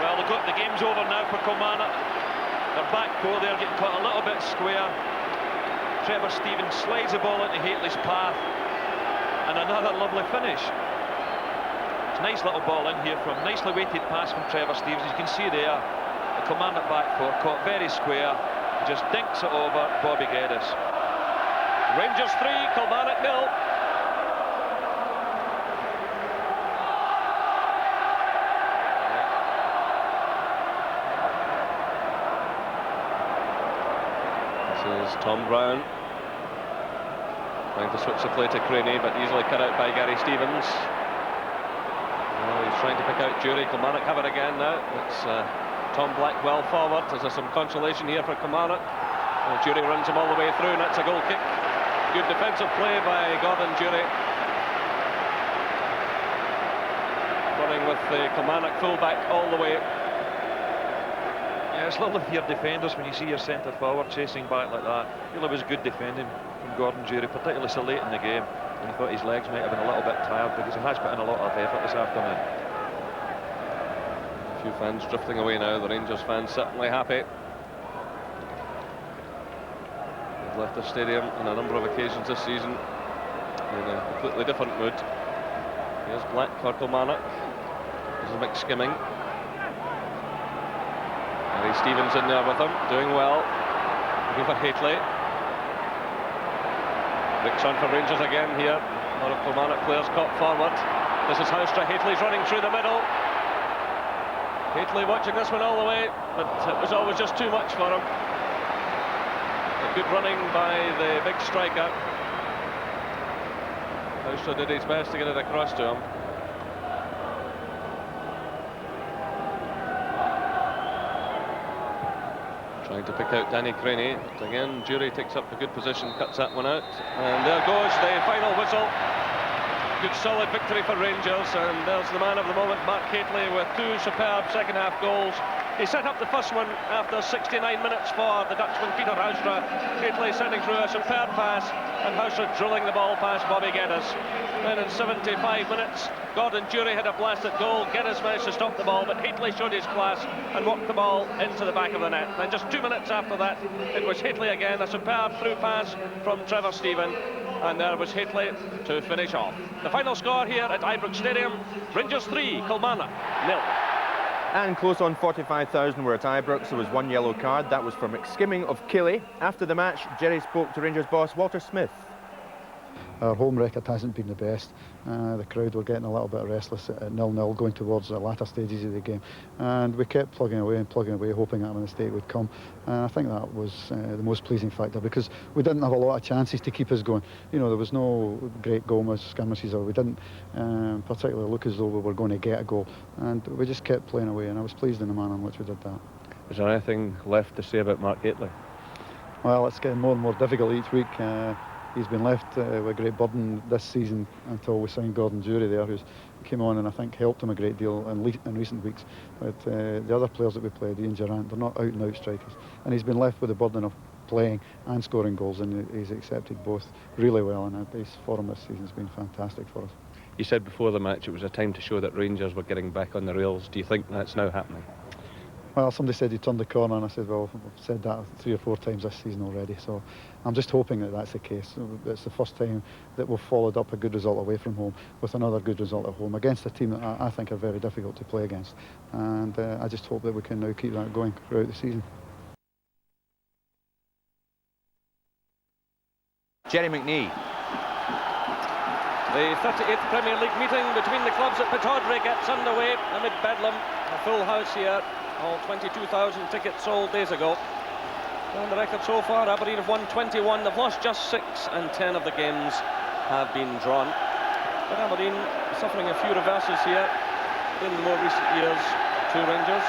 Well, the game's over now for Kilmarnock. Their back four there getting caught a little bit square. Trevor Stevens slides the ball into Hateley's path, and another lovely finish. It's a nice little ball in here from nicely weighted pass from Trevor Stevens. You can see there the Kilmarnock back four caught very square. He just dinks it over Bobby Geddes. Rangers 3, Kilmarnock 0. This is Tom Brown trying to switch the play to Craney, but easily cut out by Gary Stevens. He's trying to pick out Jury. Kilmarnock have it again now. It's Tom Blackwell forward. Is there some consolation here for Kilmarnock? Jury runs him all the way through, and that's a goal kick. Good defensive play by Gordon Jury. Running with the Kilmarnock fullback all the way. Yeah, it's lovely for your defenders when you see your centre forward chasing back like that. I feel it was good defending from Gordon Jury, particularly so late in the game. And I thought his legs might have been a little bit tired because he has put in a lot of effort this afternoon. A few fans drifting away now. The Rangers fans certainly happy. They've left the stadium on a number of occasions this season in a completely different mood. Here's Black for Kilmarnock. There's a mixed skimming. Gary Stevens in there with him, doing well. Looking for Hateley. Ricks on for Rangers again here. A lot of Kilmarnock players caught forward. This is Houstra. Hateley's running through the middle. Hateley watching this one all the way, but it was always just too much for him. A good running by the big striker. Houstra did his best to get it across to him. Trying to pick out Danny Craney, but again Jury takes up a good position, cuts that one out, and there goes the final whistle. Good solid victory for Rangers, and there's the man of the moment, Mark Hateley, with two superb second half goals. He set up the first one after 69 minutes for the Dutchman Peter Houstra. Hateley sending through a superb pass, and Houstra drilling the ball past Bobby Geddes. Then in 75 minutes, Gordon Jury had a blasted goal. Geddes managed to stop the ball, but Hateley showed his class and walked the ball into the back of the net. Then just 2 minutes after that, it was Hateley again, a superb through pass from Trevor Stephen, and there was Hateley to finish off. The final score here at Ibrox Stadium, Rangers 3, Kilmarnock 0. And close on 45,000 were at Ibrox. There was one yellow card. That was for McSkimming of Killie. After the match, Jerry spoke to Rangers boss Walter Smith. Our home record hasn't been the best. The crowd were getting a little bit restless at 0-0 going towards the latter stages of the game, and we kept plugging away, hoping that a mistake would come. And I think that was the most pleasing factor, because we didn't have a lot of chances to keep us going. You know, there was no great goal skirmishes, or we didn't particularly look as though we were going to get a goal, and we just kept playing away, and I was pleased in the manner in which we did that. Is there anything left to say about Mark Hateley? Well, it's getting more and more difficult each week. He's been left with a great burden this season until we signed Gordon Jury there, who came on and I think helped him a great deal in recent weeks. But the other players that we played, Ian Durrant, they're not out-and-out strikers. And he's been left with the burden of playing and scoring goals, and he's accepted both really well, and his form this season has been fantastic for us. You said before the match it was a time to show that Rangers were getting back on the rails. Do you think that's now happening? Well, somebody said he turned the corner, and I said, well, I've said that 3 or 4 times this season already, so I'm just hoping that that's the case. It's the first time that we've followed up a good result away from home with another good result at home against a team that I think are very difficult to play against, and I just hope that we can now keep that going throughout the season. Jerry McNee. The 38th Premier League meeting between the clubs at Pittodrie gets underway amid Bedlam. A full house here. All 22,000 tickets sold days ago. And the record so far, Aberdeen have won 21. They've lost just 6, and 10 of the games have been drawn. But Aberdeen suffering a few reverses here in more recent years to Rangers,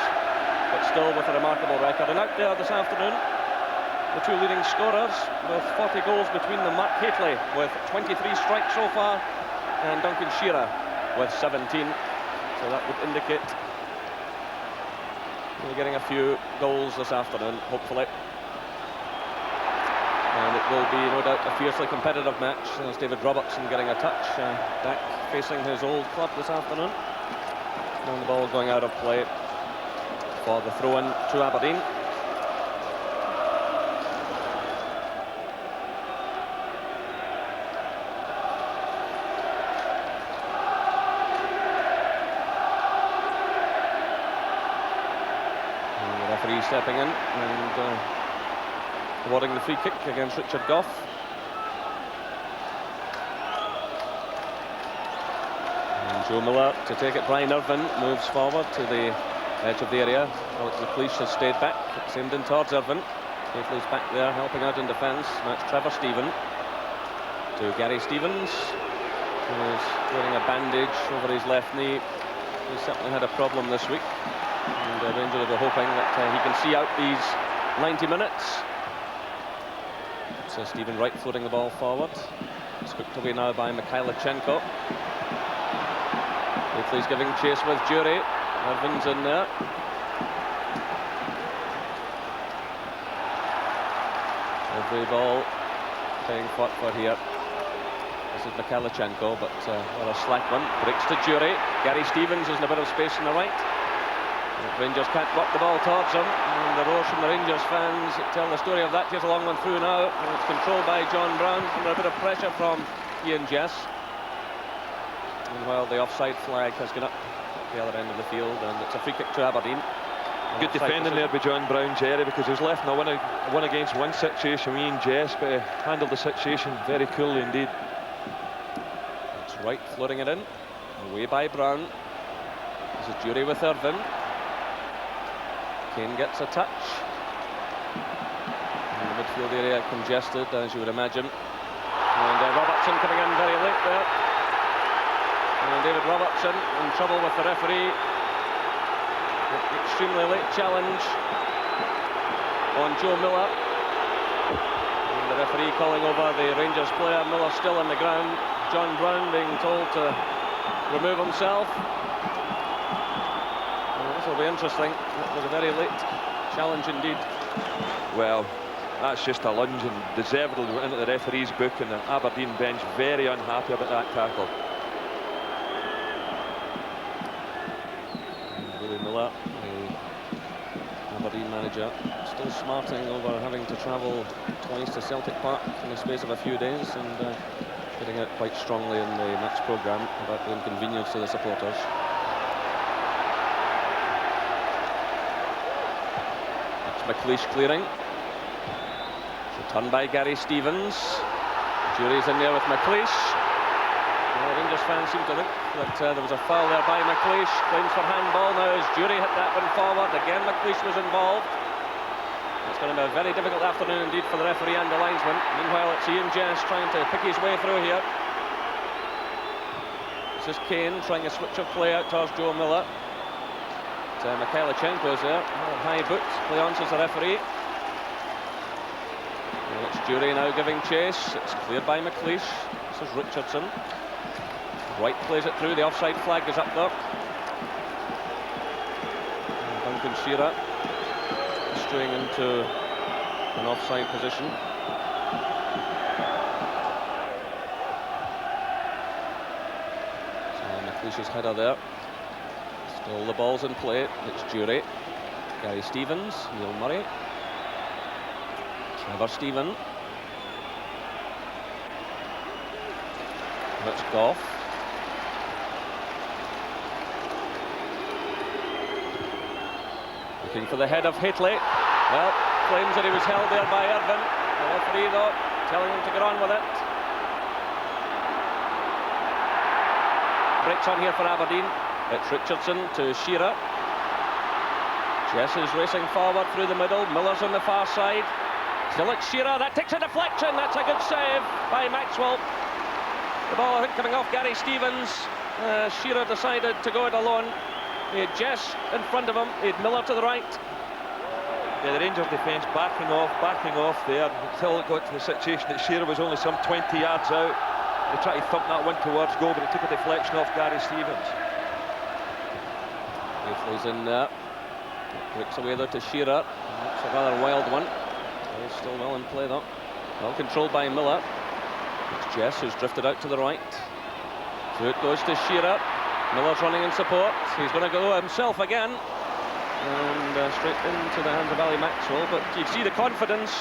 but still with a remarkable record. And out there this afternoon, the two leading scorers with 40 goals between them. Mark Hateley with 23 strikes so far, and Duncan Shearer with 17. So that would indicate we're getting a few goals this afternoon, hopefully. And it will be, no doubt, a fiercely competitive match. There's David Robertson getting a touch. Back facing his old club this afternoon. And the ball going out of play. for the throw-in to Aberdeen. And the referee stepping in and awarding the free kick against Richard Gough. And Joe Miller to take it. Brian Irvine moves forward to the edge of the area. Alex McLeish has stayed back. It's aimed in towards Irvine. Safely's back there helping out in defence. That's Trevor Stephen to Gary Stevens, who is wearing a bandage over his left knee. He certainly had a problem this week, and Rangers are hoping that he can see out these 90 minutes. So Stephen Wright floating the ball forward. It's hooked away now by Mikhailichenko. He's giving chase with Jury. Irvine's in there. Every ball playing for here. This is Mikhailichenko, but a slack one. Breaks to Jury. Gary Stevens is in a bit of space on the right. Rangers can't work the ball towards him, and the roars from the Rangers fans tell the story of that. Here's a long one through now, and it's controlled by John Brown under a bit of pressure from Ian Jess. And while the offside flag has gone up at the other end of the field, and it's a free kick to Aberdeen. Good defending there by John Brown, Jerry, because he was left in a one against one situation with Ian Jess, but he handled the situation very coolly indeed. It's Wright floating it in, away by Brown. This is Jury with Irvine. Kane gets a touch. In the midfield area congested, as you would imagine. And Robertson coming in very late there. And David Robertson in trouble with the referee. Extremely late challenge on Joe Miller. And the referee calling over the Rangers player. Miller still on the ground. John Brown being told to remove himself. This will be interesting. It was a very late challenge indeed. Well, that's just a lunge, and deservedly went into the referee's book, and the Aberdeen bench very unhappy about that tackle. Willie Miller, the Aberdeen manager, still smarting over having to travel twice to Celtic Park in the space of a few days, and getting out quite strongly in the match programme about the inconvenience to the supporters. McLeish clearing. Turn by Gary Stevens. Jury's in there with McLeish. Well, Rangers fans seem to think that there was a foul there by McLeish. Claims for handball now as Jury hit that one forward. Again, McLeish was involved. It's going to be a very difficult afternoon indeed for the referee and the linesman. Meanwhile, it's Ian Jess trying to pick his way through here. This is Kane trying a switch of play out towards Joe Miller. Mikhailichenko's there, high boot, play on says the referee. And it's Jury now giving chase. It's cleared by McLeish. This is Richardson. Wright plays it through, the offside flag is up there. And Duncan Shearer straying into an offside position. So McLeish's header there. Still the ball's in play. It's Jury. Gary Stevens, Neil Murray. Trevor Stephen. That's Gough. Looking for the head of Hitley. Well, claims that he was held there by Irvine. The referee, though, telling him to get on with it. Breaks on here for Aberdeen. It's Richardson to Shearer. Jess is racing forward through the middle. Miller's on the far side. Still it's Shearer. That takes a deflection. That's a good save by Maxwell. The ball, I think, coming off Gary Stevens. Shearer decided to go it alone. He had Jess in front of him. He had Miller to the right. Yeah, the Rangers defence backing off there until it got to the situation that Shearer was only some 20 yards out. They tried to thump that one towards goal, but it took a deflection off Gary Stevens. He's in there. Breaks away there to Shearer. That's a rather wild one. He's still well in play though. Well controlled by Miller. It's Jess who's drifted out to the right. Through it goes to Shearer. Miller's running in support. He's going to go himself again. and straight into the hands of Ali Maxwell. But you see the confidence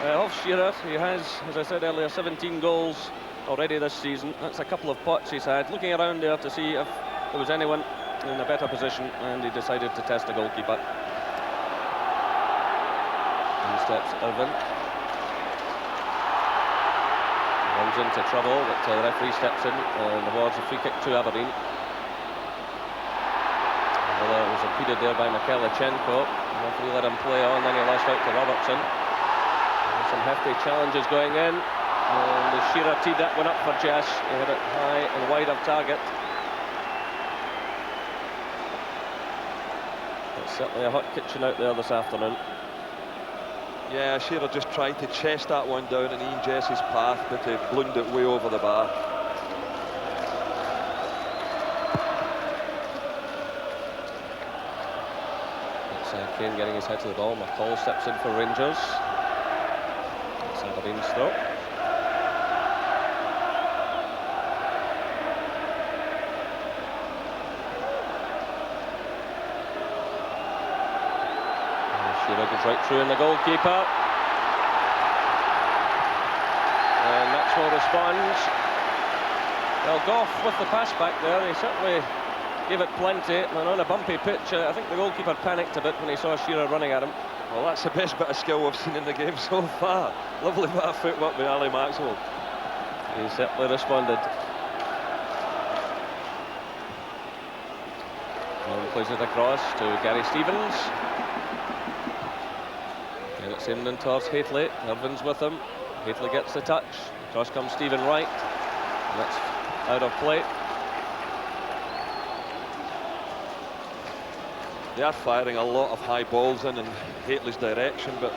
of Shearer. He has, as I said earlier, 17 goals already this season. That's a couple of pots he's had. Looking around there to see if there was anyone in a better position, and he decided to test the goalkeeper. In steps Irvin. Runs into trouble, but the referee steps in and awards a free kick to Aberdeen. Well, it was impeded there by Mikhailchenko. The referee let him play on, then he lashed out to Robertson. Some hefty challenges going in, and Shearer teed that one up for Jess. He hit it high and wide of target. It's certainly a hot kitchen out there this afternoon. Yeah, Shearer just tried to chest that one down in Ian Jess's path, but he ballooned it way over the bar. It's Kane getting his head to the ball. McCall steps in for Rangers. It's Aberdeen's throw. Shearer goes right through in the goalkeeper. And Maxwell responds. Well, Goff with the pass back there, he certainly gave it plenty. And on a bumpy pitch, I think the goalkeeper panicked a bit when he saw Shearer running at him. Well, that's the best bit of skill we've seen in the game so far. Lovely bit of footwork by Ali Maxwell. He certainly responded. And plays it across to Gary Stevens. And it's in and towards Haitley. Irvin's with him. Haitley gets the touch. Across comes Stephen Wright. And that's out of play. They are firing a lot of high balls in Haitley's direction, but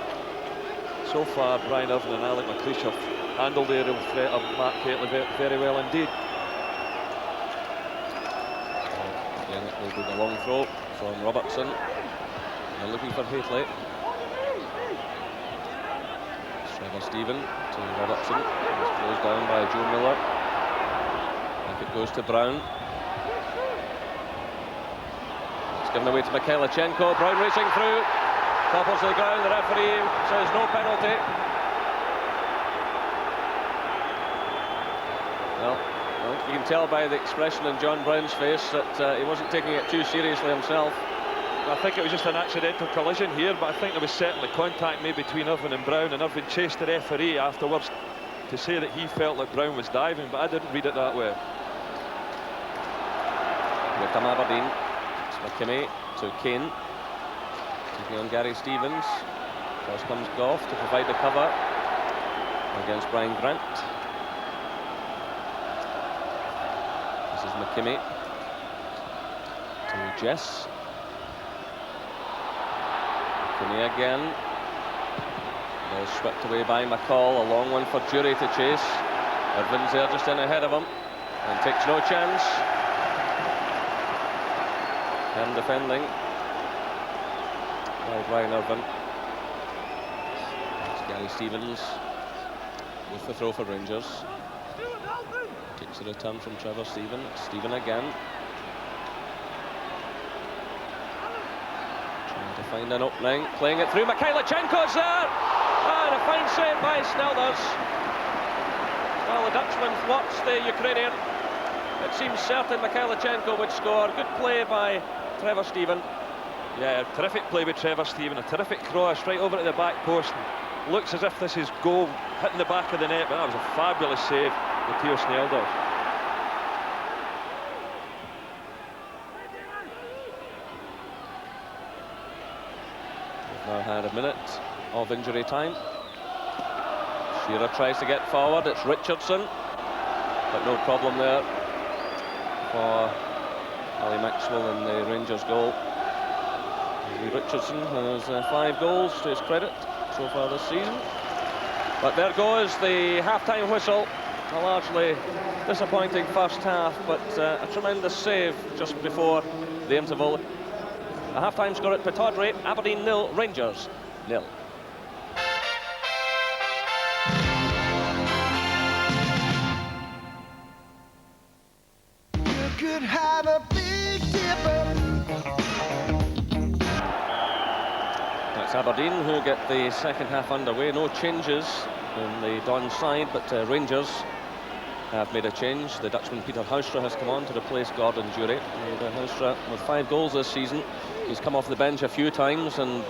so far Brian Irvin and Alec McLeish have handled the aerial threat of Mark Haitley very well indeed. Again, it will be the long throw from Robertson. They're looking for Haitley. Trevor Stephen to Robertson. It's closed down by Joe Miller. Back it goes to Brown. It's given away to Mikhailchenko. Brown racing through. Topples to the ground. The referee says no penalty. Well, I think you can tell by the expression in John Brown's face that he wasn't taking it too seriously himself. I think it was just an accidental collision here, but I think there was certainly contact made between Irvin and Brown, and Irvin chased the referee afterwards to say that he felt that Brown was diving, but I didn't read it that way. Here come Aberdeen. It's McKimmie to Kane. Taking on Gary Stevens. First comes Goff to provide the cover against Brian Grant. This is McKimmie to Jess. McKimmie again. Ball swept away by McCall. A long one for Jury to chase. Irvin's there just in ahead of him and takes no chance. And defending by Brian Irvin. It's Gary Stevens with the throw for Rangers. Takes a return from Trevor Stephen. Stephen again. Trying to find an opening. Playing it through. Mikhailchenko's there! And a fine save by Snelders. Well, the Dutchman thwarts the Ukrainian. It seems certain Mikhailchenko would score. Good play by Trevor Stephen. Yeah, terrific play with Trevor Stephen. A terrific cross right over to the back post. Looks as if this is goal hitting the back of the net, but that was a fabulous save with Theo Snelders. We've now had a minute of injury time. Shearer tries to get forward. It's Richardson, but no problem there for Ali Maxwell in the Rangers goal. Richardson has 5 goals to his credit so far this season. But there goes the half-time whistle. A largely disappointing first half, but a tremendous save just before the interval. A half-time score at Pittodrie, Aberdeen 0, Rangers 0. You could have a big dipper. Aberdeen, who get the second half underway. No changes in the Don side, but Rangers have made a change. The Dutchman Peter Houstra has come on to replace Gordon Jury. And Houstra, with 5 goals this season, he's come off the bench a few times and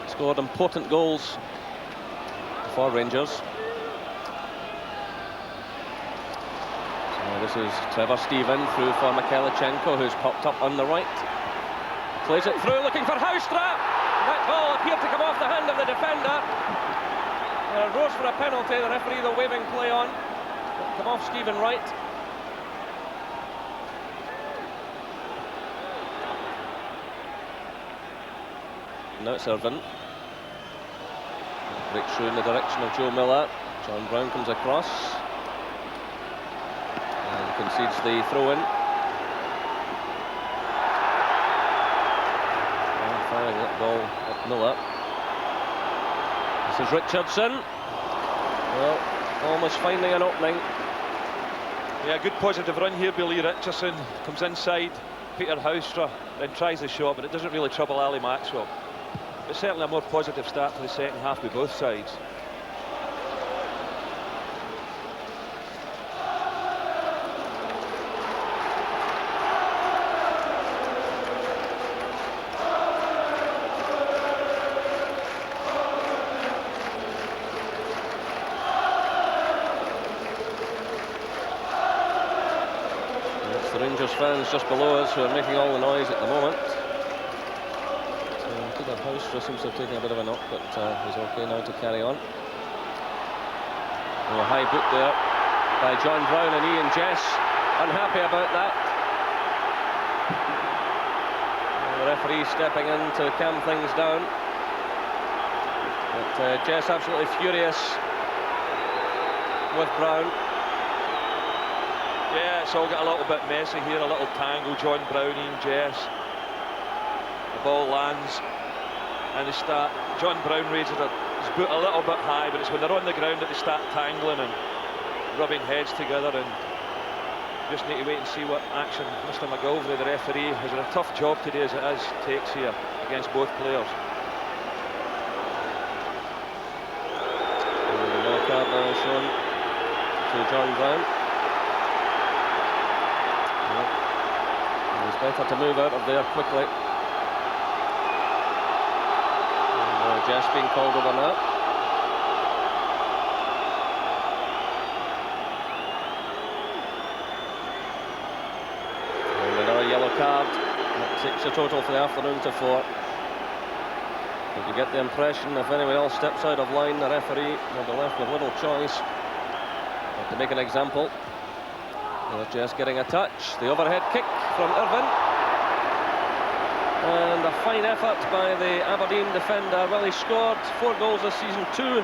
scored important goals for Rangers. So this is Trevor Stephen through for Mikhailichenko, who's popped up on the right. Plays it through, looking for Houstra. That ball appeared to come off the hand of the defender. Rose for a penalty, the referee the waving play on. Come off Stephen Wright. Now it's Irvine. Breaks through in the direction of Joe Miller. John Brown comes across and concedes the throw-in. Firing that ball at Miller. This is Richardson. Well, almost finding an opening. Yeah, good positive run here by Lee Richardson. Comes inside, Peter Houstra, then tries the shot, but it doesn't really trouble Ali Maxwell. But certainly a more positive start to the second half with both sides. The Rangers fans just below us who are making all the noise at the moment. Peter Houstra seems to have taken a bit of a knock, but he's okay now to carry on. Oh, a high boot there by John Brown, and Ian Jess unhappy about that. The referee stepping in to calm things down. But Jess absolutely furious with Brown. Yeah, it's all got a little bit messy here, a little tangle. John Brown, Ian Jess. The ball lands and they start. John Brown raises his boot a little bit high, but it's when they're on the ground that they start tangling and rubbing heads together, and just need to wait and see what action Mr McGilvray, the referee, has a tough job today as it is, takes here against both players. The yellow card now shown to John Brown. It's better to move out of there quickly. And Jess being called over now. And another yellow card. That takes the total for the afternoon to 4. But you get the impression if anyone else steps out of line, the referee will be left with little choice but to make an example. There's Jess getting a touch. The overhead kick from Irvine. And a fine effort by the Aberdeen defender. Well, he scored 4 goals this season, 2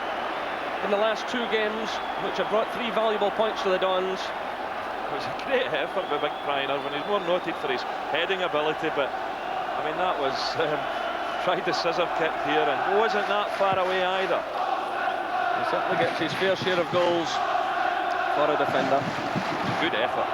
in the last 2 games, which have brought 3 valuable points to the Dons. It was a great effort by Big Brian Irvine. He's more noted for his heading ability, but I mean, that was tried the scissor kick here and wasn't that far away either. He certainly gets his fair share of goals for a defender. Good effort.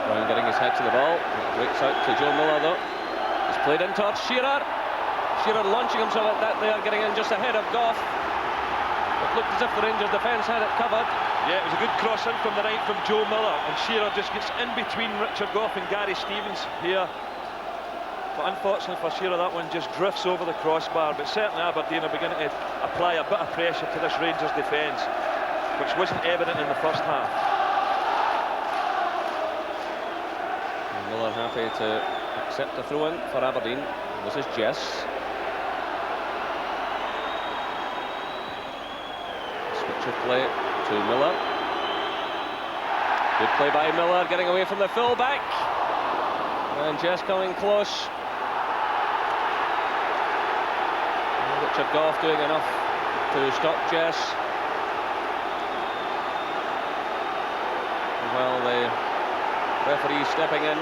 Brown getting his head to the ball. Breaks out to Joe Miller though. It's played in towards Shearer. Shearer launching himself at that there, getting in just ahead of Goff. It looked as if the Rangers defence had it covered. Yeah, it was a good cross in from the right from Joe Miller, and Shearer just gets in between Richard Goff and Gary Stevens here. But unfortunately for Shearer, that one just drifts over the crossbar. But certainly Aberdeen are beginning to apply a bit of pressure to this Rangers defence, which wasn't evident in the first half. And Miller happy to accept the throw-in for Aberdeen. This is Jess. Switch of play to Miller. Good play by Miller, getting away from the full-back. And Jess coming close. And Richard Goff doing enough to stop Jess. Well, the referee stepping in.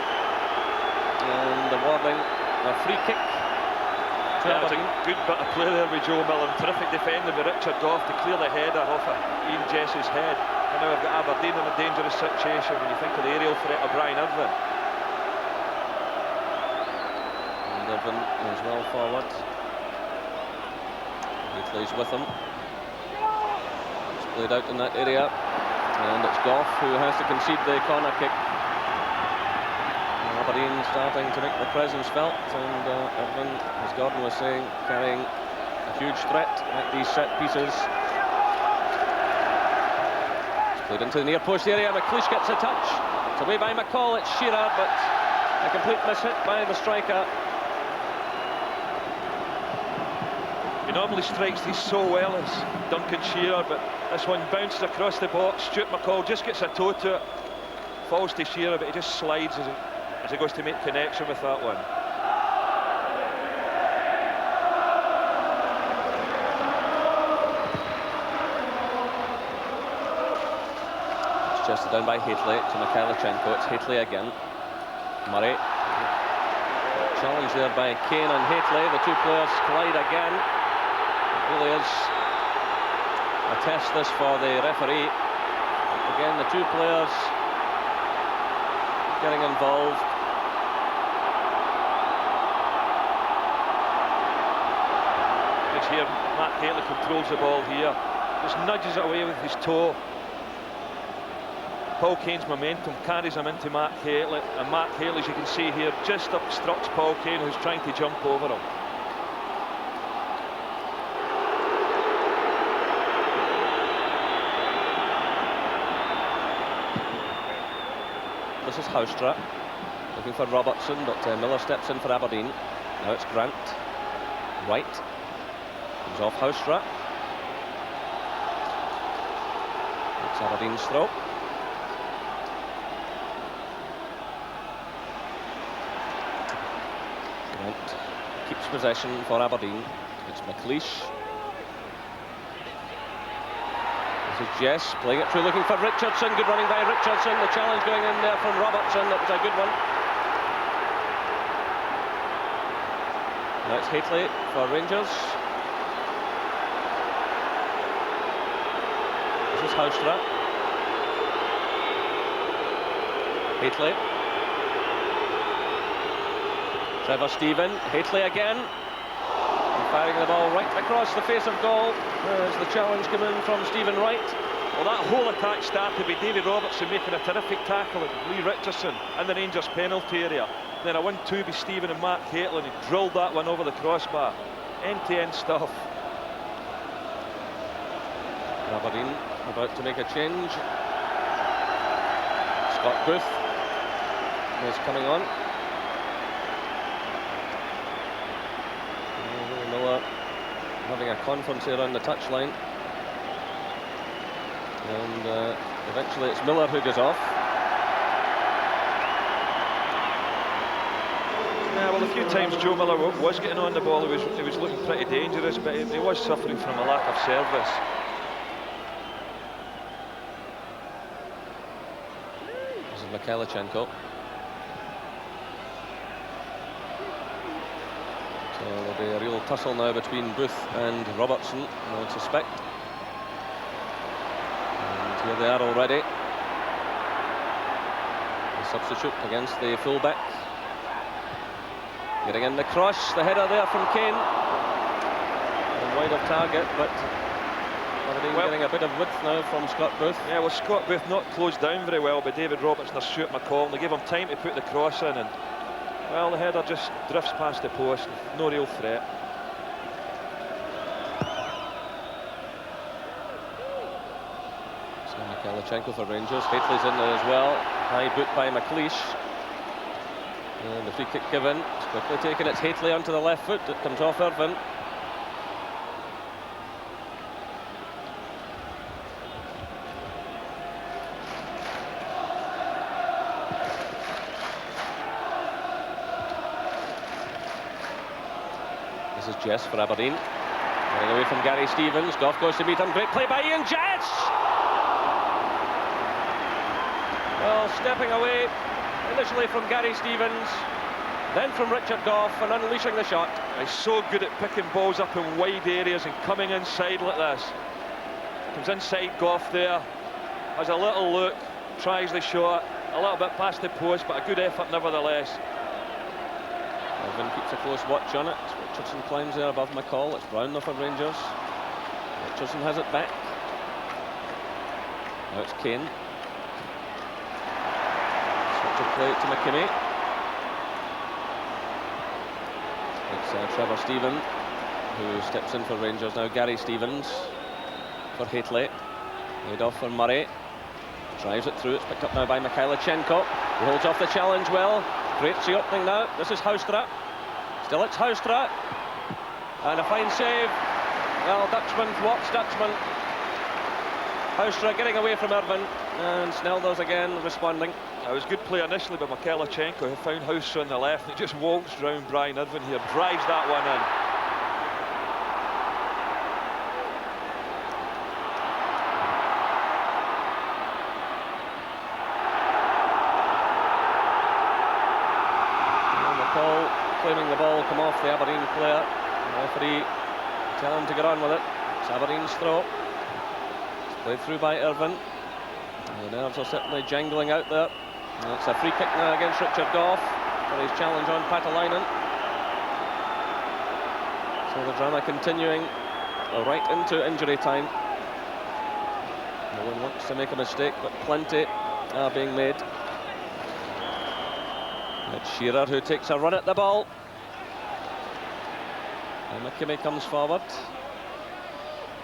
And the warning, a free kick to Yeah, it's Aberdeen. a good bit of play there with Joe Miller. Terrific defending with Richard Goff to clear the header off of Ian Jess's head. And now we've got Aberdeen in a dangerous situation when you think of the aerial threat of Brian Irvine. And Irvine as well forward. He plays with him. It's played out in that area. And it's Goff who has to concede the corner kick. Aberdeen starting to make the presence felt, and Irvine, as Gordon was saying, carrying a huge threat at these set pieces. It's played into the near post area. McLeish gets a touch. It's away by McCall. It's Shearer, but a complete miss-hit by the striker. He normally strikes these so well as Duncan Shearer, but this one bounces across the box. Stuart McCall just gets a toe to it, falls to Shearer, but he just slides as he goes to make connection with that one. It's chested down by Haitley to Mikhailichenko. It's Haitley again. Murray. Challenge there by Kane and Haitley. The two players collide again. It really is a test this for the referee. Again, the two players getting involved. It's here, Matt Haitley controls the ball here. Just nudges it away with his toe. Paul Kane's momentum carries him into Matt Haitley, and Matt Haitley, as you can see here, just obstructs Paul Kane, who's trying to jump over him. This is Houstra looking for Robertson, but Miller steps in for Aberdeen. Now it's Grant. White comes off Houstra. It's Aberdeen's throw. Grant keeps possession for Aberdeen. It's McLeish. This is Jess playing it through, looking for Richardson. Good running by Richardson. The challenge going in there from Robertson. That was a good one. Now it's Haitley for Rangers. This is Houstra. Haitley. Trevor Stephen. Haitley again. And firing the ball right across the face of goal as the challenge came in from Stephen Wright. Well, that whole attack started with David Robertson making a terrific tackle at Lee Richardson in the Rangers penalty area. Then a 1-2 by Stephen and Matt Haitley, and he drilled that one over the crossbar. End-to-end stuff. Aberdeen about to make a change. Scott Booth is coming on. Miller having a conference here on the touchline. And eventually it's Miller who goes off. Yeah, well, a few times Joe Miller was getting on the ball. He was looking pretty dangerous, but he was suffering from a lack of service. This is Mikhailichenko. So there'll be a real tussle now between Booth and Robertson, I would suspect. And here they are already. The substitute against the fullback. Getting in the cross, the header there from Kane. And wide of target, but getting a bit of width now from Scott Booth. Yeah, well, Scott Booth not closed down very well by David Robertson or Stuart McCall, and they gave him time to put the cross in, and well, the header just drifts past the post. No real threat. So Mikhailichenko for Rangers. Haitley's in there as well. High boot by McLeish. And the free kick given. It's quickly taken. It's Haitley onto the left foot. It comes off Irvine. This is Jess for Aberdeen. Getting away from Gary Stevens. Goff goes to meet him. Great play by Ian Jess! Well, stepping away initially from Gary Stevens. Then from Richard Gough and unleashing the shot. He's so good at picking balls up in wide areas and coming inside like this. Comes inside Gough there, has a little look, tries the shot, a little bit past the post, but a good effort nevertheless. Irvine keeps a close watch on it. Richardson climbs there above McCall. It's Brownlow for Rangers. Richardson has it back. Now it's Kane. Switch of play to McKimmie. It's Trevor Stephen who steps in for Rangers now. Gary Stevens for Haitley. Laid off for Murray. Drives it through. It's picked up now by Mikhailichenko. He holds off the challenge well. Great opening now. This is Houstra. Still it's Houstra. And a fine save. Well, Dutchman thwarts Dutchman. Houstra getting away from Irvine. And Snelders again responding. It was good play initially by Mikhailichenko, who found Houstra on the left. And he just walks round Brian Irvine here. Drives that one in. Claiming the ball come off the Aberdeen player. The referee tell him to get on with it. It's Aberdeen's throw. It's played through by Irvine. The nerves are certainly jangling out there. And it's a free kick now against Richard Gough for his challenge on Patalainen. So the drama continuing right into injury time. No one wants to make a mistake, but plenty are being made. It's Shearer who takes a run at the ball. And McKimmie comes forward.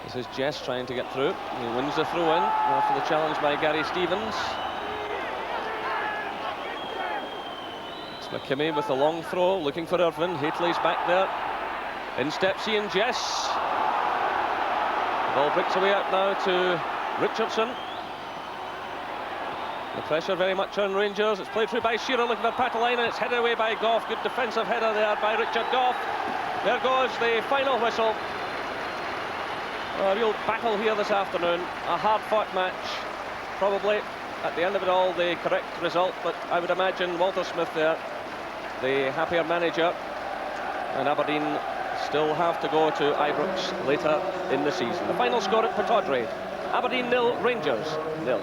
This is Jess trying to get through. He wins the throw-in after the challenge by Gary Stevens. It's McKimmie with the long throw, looking for Irvine. Haitley's back there. In steps Ian Jess. The ball breaks away out now to Richardson. The pressure very much on Rangers. It's played through by Shearer, looking for Patalainen. It's headed away by Gough. Good defensive header there by Richard Gough. There goes the final whistle. A real battle here this afternoon. A hard-fought match. Probably, at the end of it all, the correct result. But I would imagine Walter Smith there, the happier manager. And Aberdeen still have to go to Ibrox later in the season. The final score at Pittodrie. Aberdeen 0, Rangers 0.